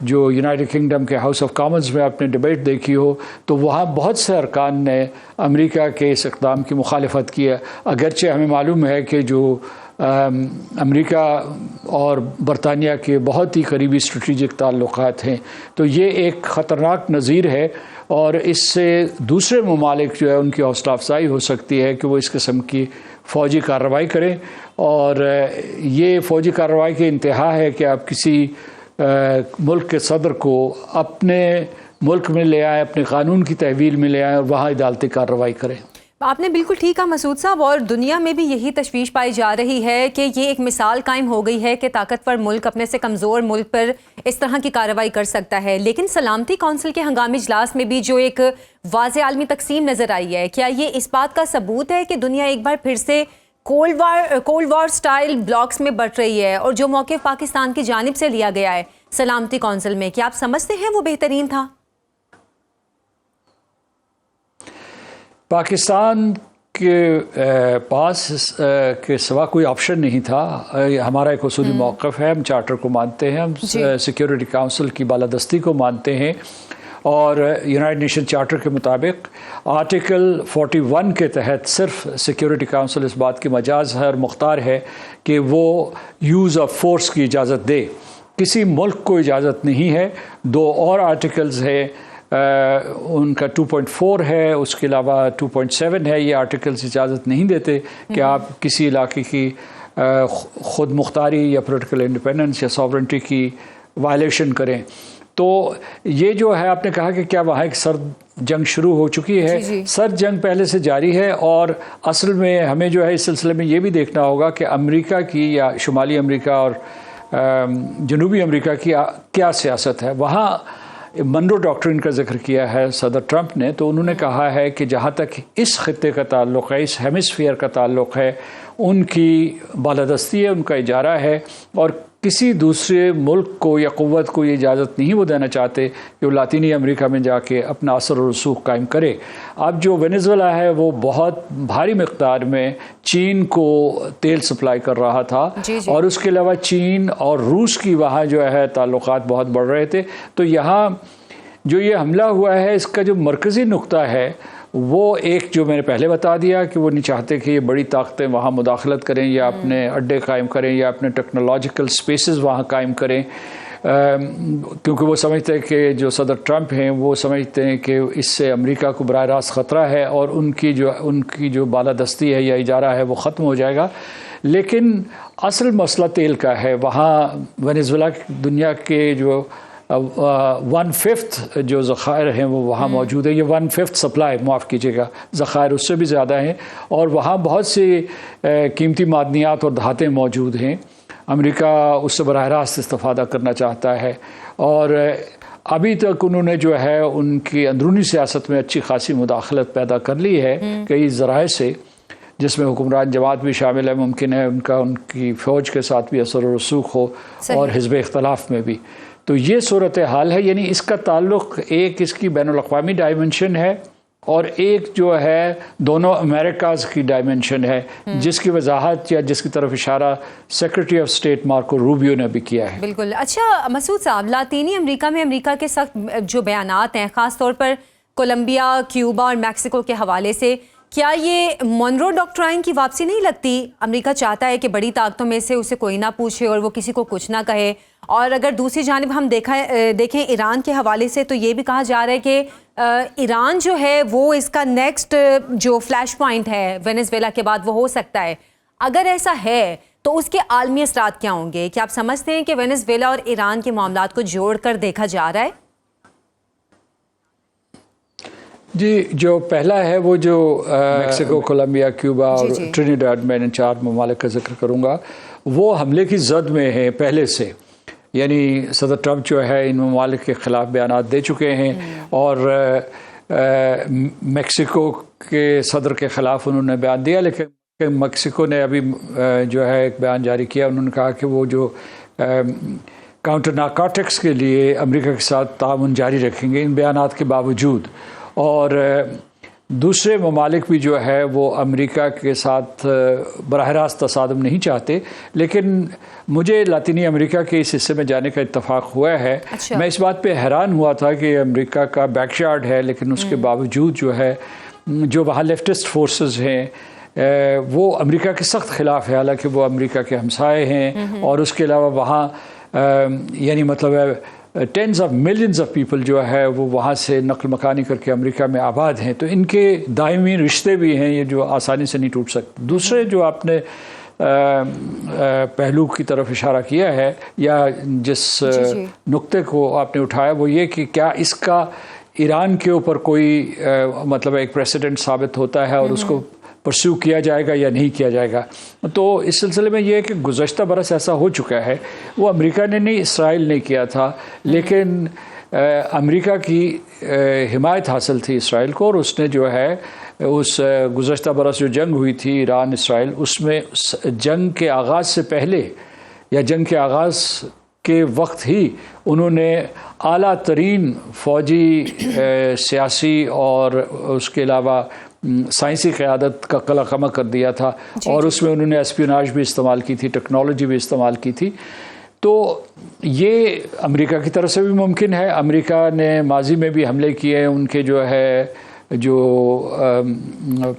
जो यूनाइटेड किंगडम के हाउस ऑफ कॉमन्स में आपने डिबेट देखी हो तो वहाँ बहुत से अरकान ने अमेरिका के इस इक़दाम की मुखालिफत की है। अगरचे हमें मालूम है कि जो अमेरिका और बरतानिया के बहुत ही करीबी स्ट्रेटिजिक ताल्लुक़ात हैं, तो ये एक ख़तरनाक नज़ीर है और इससे दूसरे ममालिक जो है उनकी हौसला अफजाई हो सकती है कि वो इस किस्म की फ़ौजी कार्रवाई करें। और ये फ़ौजी कार्रवाई की इंतहा है कि आप किसी मुल्क के सदर को अपने मुल्क में ले आएँ, अपने कानून की तहवील में ले आएँ और वहाँ अदालती कार्रवाई करें। आपने बिल्कुल ठीक कहा मसूद साहब, और दुनिया में भी यही तशवीश पाई जा रही है कि ये एक मिसाल कायम हो गई है कि ताकतवर मुल्क अपने से कमज़ोर मुल्क पर इस तरह की कार्रवाई कर सकता है। लेकिन सलामती कौंसिल के हंगामी इजलास में भी जो एक वाज़े आलमी तकसीम नज़र आई है, क्या ये इस बात का सबूत है कि दुनिया एक बार फिर से कोल्ड वॉर स्टाइल ब्लॉक्स में बढ़ रही है? और जो मौक़िफ़ पाकिस्तान की जानिब से लिया गया है सलामती कौंसिल में, क्या आप समझते हैं वो बेहतरीन था? पाकिस्तान के पास के सिवा कोई ऑप्शन नहीं था। हमारा एक उसूली मौक़िफ़ है, हम चार्टर को मानते हैं, हम सिक्योरिटी काउंसिल की बालादस्ती को मानते हैं और यूनाइटेड नेशन चार्टर के मुताबिक आर्टिकल 41 के तहत सिर्फ सिक्योरिटी काउंसिल इस बात की मजाज है और मुख्तार है कि वो यूज़ ऑफ फोर्स की इजाज़त दे, किसी मुल्क को इजाज़त नहीं है। दो और आर्टिकल्स है, उनका 2.4 है, उसके अलावा 2.7 है। ये आर्टिकल्स इजाज़त नहीं देते कि आप किसी इलाके की ख़ुद मुख्तारी या पोलिटिकल इंडिपेंडेंस या सॉवरेंटी की वायलेशन करें। तो ये जो है, आपने कहा कि क्या वहाँ एक सर्द जंग शुरू हो चुकी है? सर्द जंग पहले से जारी है और असल में हमें जो है इस सिलसिले में ये भी देखना होगा कि अमेरिका की या शुमाली अमेरिका और जनूबी अमेरिका की क्या सियासत है। वहाँ मनरो डॉक्ट्रिन का जिक्र किया है सदर ट्रंप ने, तो उन्होंने कहा है कि जहाँ तक इस खित्ते का ताल्लुक़ है, इस हेमिस्फीयर का ताल्लुक़ है, उनकी बालादस्ती है, उनका इजारा है और किसी दूसरे मुल्क को या क़ुव्वत को ये इजाज़त नहीं वो देना चाहते कि वो लातीनी अमेरिका में जाके अपना असर और रसूख कायम करे। अब जो वेनेज़ुएला है वो बहुत भारी मिक़दार में चीन को तेल सप्लाई कर रहा था और उसके अलावा चीन और रूस की वहाँ जो है ताल्लुक़ात बहुत बढ़ रहे थे। तो यहाँ जो ये हमला हुआ है इसका जो मरकज़ी नुक्ता है वो एक जो मैंने पहले बता दिया कि वो नहीं चाहते कि ये बड़ी ताकतें वहाँ मुदाखलत करें या अपने अड्डे कायम करें या अपने टेक्नोलॉजिकल स्पेसेस वहाँ कायम करें, क्योंकि वो समझते हैं कि जो सदर ट्रंप हैं वो समझते हैं कि इससे अमेरिका को बराह रास्त ख़तरा है और उनकी जो बालादस्ती है या इजारा है वो ख़त्म हो जाएगा। लेकिन असल मसला तेल का है। वहाँ वेनेज़ुएला दुनिया के जो 1/5 जो ज़ख़ायर हैं वो वहाँ मौजूद है। ये 1/5 सप्लाई, माफ़ कीजिएगा, ज़ख़ायर उससे भी ज़्यादा हैं और वहाँ बहुत सी कीमती मादनियात और धातें मौजूद हैं। अमेरिका उससे बराह रास्त इस्तेफ़ादा करना चाहता है और अभी तक उन्होंने जो है उनकी अंदरूनी सियासत में अच्छी खासी मुदाखलत पैदा कर ली है कई ज़राए से, जिसमें हुक्मरान जमात भी शामिल है, मुमकिन है उनकी फ़ौज के साथ भी असर और रसूख हो और हिज़्ब इख्तलाफ में भी। तो ये सूरत हाल है, यानी इसका ताल्लुक़ एक इसकी बैनुल अक़वामी डायमेंशन है और एक जो है दोनों अमेरिकाज़ की डायमेंशन है, जिसकी वजाहत या जिसकी तरफ इशारा secretary of state Marco Rubio ने भी किया है। बिल्कुल। अच्छा मसूद साहब, लातीनी अमेरिका में अमेरिका के सख्त जो बयानात हैं, ख़ास तौर पर कोलंबिया, क्यूबा और मैक्सिको के हवाले से, क्या ये मोनरो डॉक्ट्राइन की वापसी नहीं लगती? अमेरिका चाहता है कि बड़ी ताकतों में से उसे कोई ना पूछे और वो किसी को कुछ ना कहे। और अगर दूसरी जानिब हम देखें ईरान के हवाले से, तो ये भी कहा जा रहा है कि ईरान जो है वो इसका नेक्स्ट जो फ्लैश पॉइंट है वेनेजुएला के बाद वो हो सकता है। अगर ऐसा है तो उसके आलमी असरात क्या होंगे? क्या आप समझते हैं कि वेनेजुएला और ईरान के मामलात को जोड़ कर देखा जा रहा है? जी, जो पहला है वो जो मैक्सिको, कोलंबिया, क्यूबा और ट्रिनिडाड, में इन 4 ममालिक का जिक्र करूँगा, वो हमले की जद में है पहले से। यानी सदर ट्रंप जो है इन ममालिक के ख़िलाफ़ बयानात दे चुके हैं और मैक्सिको के सदर के ख़िलाफ़ उन्होंने बयान दिया, लेकिन मैक्सिको ने अभी जो है एक बयान जारी किया। उन्होंने कहा कि वो जो काउंटर नारकोटिक्स के लिए अमेरिका के साथ ताउन जारी रखेंगे इन बयानात के बावजूद। और दूसरे ममालिक भी जो है वो अमेरिका के साथ बराह रास्त तसादम नहीं चाहते, लेकिन मुझे लातीनी अमेरिका के इस हिस्से में जाने का इत्तफाक हुआ है। अच्छा। मैं इस बात पे हैरान हुआ था कि अमेरिका का बैकयार्ड है, लेकिन उसके बावजूद जो है जो वहाँ लेफ्टिस्ट फोर्सेस हैं वो अमेरिका के सख्त ख़िलाफ़ है, हालांकि वो अमेरिका के हमसाए हैं। और उसके अलावा वहाँ यानी मतलब है tens of millions of people जो है वो वहाँ से नकल मकानी करके अमेरिका में आबाद हैं, तो इनके दायमी रिश्ते भी हैं ये जो आसानी से नहीं टूट सकते। दूसरे जो आपने पहलू की तरफ इशारा किया है या जिस नुक्ते को आपने उठाया वो ये कि क्या इसका ईरान के ऊपर कोई मतलब एक प्रेसिडेंट साबित होता है और उसको परस्यू किया जाएगा या नहीं किया जाएगा। तो इस सिलसिले में ये है कि गुज़श्ता बरस ऐसा हो चुका है, वो अमेरिका ने नहीं, इसराइल ने किया था, लेकिन अमेरिका की हिमायत हासिल थी इसराइल को और उसने जो है उस गुज़श्ता बरस जो जंग हुई थी ईरान इसराइल, उसमें जंग के आगाज़ से पहले या जंग के आगाज़ के वक्त ही उन्होंने आला तरीन फ़ौजी, सियासी और उसके अलावा साइंसी क़यादत का कलाकमा कर दिया था और उसमें उन्होंने एस्पियोनाज भी इस्तेमाल की थी, टेक्नोलॉजी भी इस्तेमाल की थी। तो ये अमेरिका की तरफ से भी मुमकिन है। अमेरिका ने माजी में भी हमले किए हैं, उनके जो है जो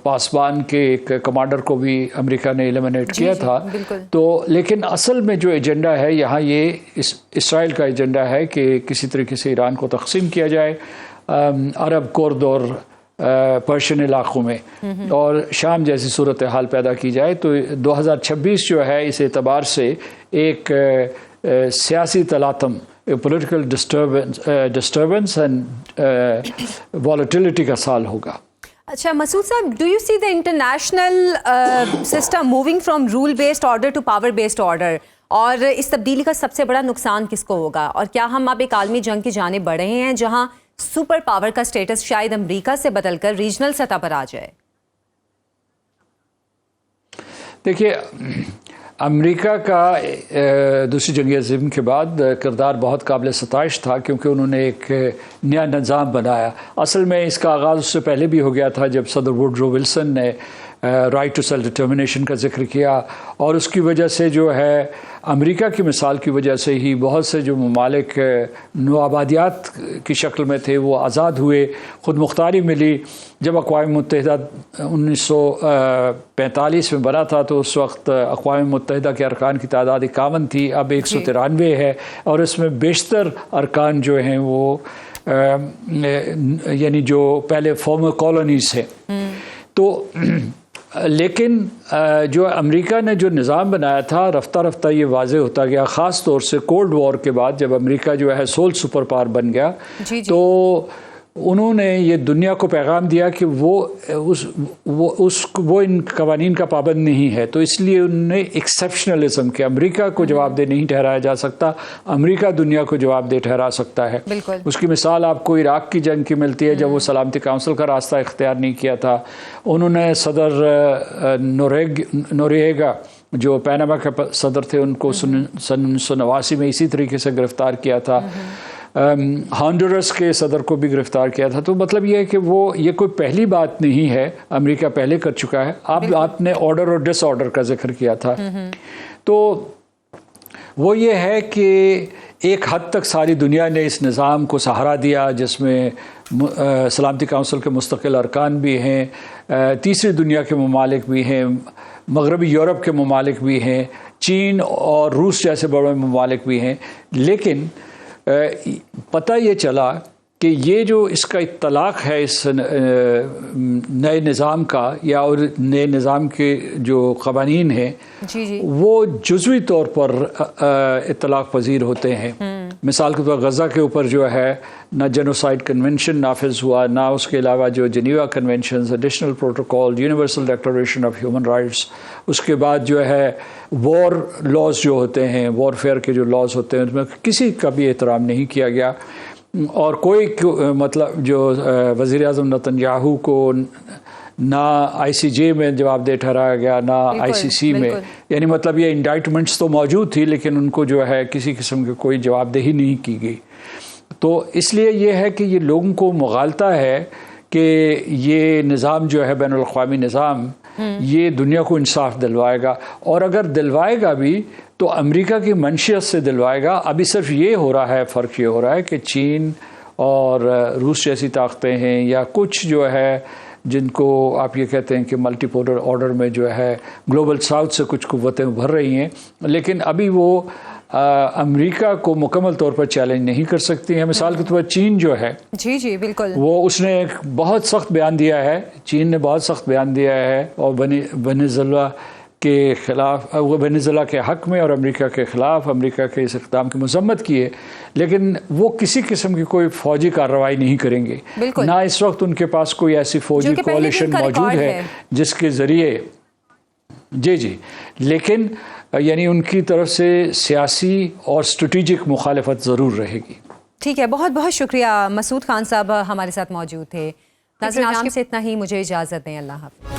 पासवान के एक कमांडर को भी अमेरिका ने एलिमिनेट किया था। तो लेकिन असल में जो एजेंडा है यहाँ ये इसराइल का एजेंडा है कि किसी तरीके से ईरान को तकसीम किया जाए अरब कुर्द और पर्शियन इलाक़ों में और शाम जैसी सूरत हाल पैदा की जाए। तो 2026 जो है इस एतबार से एक सियासी तलातम, पॉलिटिकल डिस्टर्बेंस एंड वॉलेटिलिटी का साल होगा। अच्छा मसूद साहब, do you see the international system moving from rule based order to power based order, और इस तब्दीली का सबसे बड़ा नुकसान किसको होगा? और क्या हम अब एक आलमी जंग की जानिब बढ़ रहे हैं जहां सुपर पावर का स्टेटस शायद अमेरिका से बदलकर रीजनल सतह पर आ जाए? देखिए, अमेरिका का दूसरी जंग अज़ीम के बाद किरदार बहुत काबिल सताइश था क्योंकि उन्होंने एक नया निज़ाम बनाया। असल में इसका आगाज़ उससे पहले भी हो गया था जब सदर वुडरो विल्सन ने राइट टू सेल्फ डिटर्मिनेशन का जिक्र किया और उसकी वजह से जो है अमेरिका की मिसाल की वजह से ही बहुत से जो ममालिक नौआबादियात की शक्ल में थे वो आज़ाद हुए, ख़ुद मुख्तारी मिली। जब अक़वाम मुत्तहिदा 1945 में बना था तो उस वक्त अक़वाम मुत्तहिदा के अरकान की तादाद 51 थी, अब 193 है और इसमें बेशतर अरकान जो हैं वो यानी जो पहले फॉर्मर कॉलोनीज़ हैं। तो लेकिन जो अमेरिका ने जो निज़ाम बनाया था रफ्ता रफ्ता ये वाज़े होता गया, ख़ास तौर से कोल्ड वॉर के बाद जब अमेरिका जो है सोल सुपर पावर बन गया। तो उन्होंने ये दुनिया को पैगाम दिया कि वो इन कवानीन का पाबंद नहीं है, तो इसलिए उन्होंने एक्सेप्शनलिज्म के अमेरिका को जवाबदेह नहीं ठहराया जा सकता, अमेरिका दुनिया को जवाबदेह ठहरा सकता है। उसकी मिसाल आपको इराक की जंग की मिलती है, जब वो सलामती काउंसिल का रास्ता इख्तियार नहीं किया था। उन्होंने सदर नोरिएगा जो पैनामा के सदर थे, उनको सन 1989 में इसी तरीके से गिरफ्तार किया था। हॉन्डुरस के सदर को भी गिरफ्तार किया था। तो मतलब ये है कि ये कोई पहली बात नहीं है, अमेरिका पहले कर चुका है। आपने ऑर्डर और डिसऑर्डर का जिक्र किया था, तो वो ये है कि एक हद तक सारी दुनिया ने इस निज़ाम को सहारा दिया, जिसमें सलामती काउंसिल के मुस्तकिल अरकान भी हैं, तीसरी दुनिया के ममालिक भी हैं, मगरबी यूरोप के ममालिक भी हैं, चीन और रूस जैसे बड़े ममालिक भी हैं। लेकिन पता ये चला कि ये जो इसका इत्तलाक़ है इस नए निज़ाम का या और नए निज़ाम के जो क़वानीन हैं, वो जुज़वी तौर पर इत्तलाक़ पज़ीर होते हैं। मिसाल के तौर गज़ा के ऊपर जो है ना जेनोसाइड कन्वेंशन नाफिज हुआ, ना उसके अलावा जो Geneva convention, additional protocol, universal declaration of human rights, उसके बाद जो है वॉर लॉज जो होते हैं, वॉरफेयर के जो लॉज होते हैं, उसमें किसी का भी एहतराम नहीं किया गया। और कोई मतलब जो वज़ीर आज़म नेतन्याहू को ना ICJ में जवाबदेह ठहराया गया, ना ICC में, यानी मतलब ये इंडाइटमेंट्स तो मौजूद थी लेकिन उनको जो है किसी किस्म की कोई जवाबदेही नहीं की गई। तो इसलिए ये है कि ये लोगों को मुगालता है कि ये निज़ाम जो है बैनुल अक़वामी निज़ाम, ये दुनिया को इंसाफ दिलवाएगा, और अगर दिलवाएगा भी तो अमेरिका की मंशियत से दिलवाएगा। अभी सिर्फ ये हो रहा है, फ़र्क ये हो रहा है कि चीन और रूस जैसी ताकतें हैं या कुछ जो है जिनको आप ये कहते हैं कि मल्टीपोलर ऑर्डर में जो है ग्लोबल साउथ से कुछ कुव्वतें उभर रही हैं, लेकिन अभी वो अमेरिका को मुकम्मल तौर पर चैलेंज नहीं कर सकती है। मिसाल के तौर पर चीन जो है, जी बिल्कुल, वो उसने एक बहुत सख्त बयान दिया है, चीन ने बहुत सख्त बयान दिया है और वेनेजुएला के ख़िलाफ़, वो वेनेजुएला के हक़ में और अमेरिका के ख़िलाफ़ अमेरिका के इस इक़दाम की मज़म्मत की है, लेकिन वो किसी किस्म की कोई फ़ौजी कार्रवाई नहीं करेंगे। ना इस वक्त उनके पास कोई ऐसी फ़ौजी कोalition मौजूद है जिसके ज़रिए जी, लेकिन यानी उनकी तरफ से सियासी और स्ट्रेटेजिक मुखालफत ज़रूर रहेगी। ठीक है, बहुत बहुत शुक्रिया। मसूद खान साहब हमारे साथ मौजूद थे। नाज़रीन, आज से इतना ही, मुझे इजाज़त दें। अल्लाह हाफ़िज़।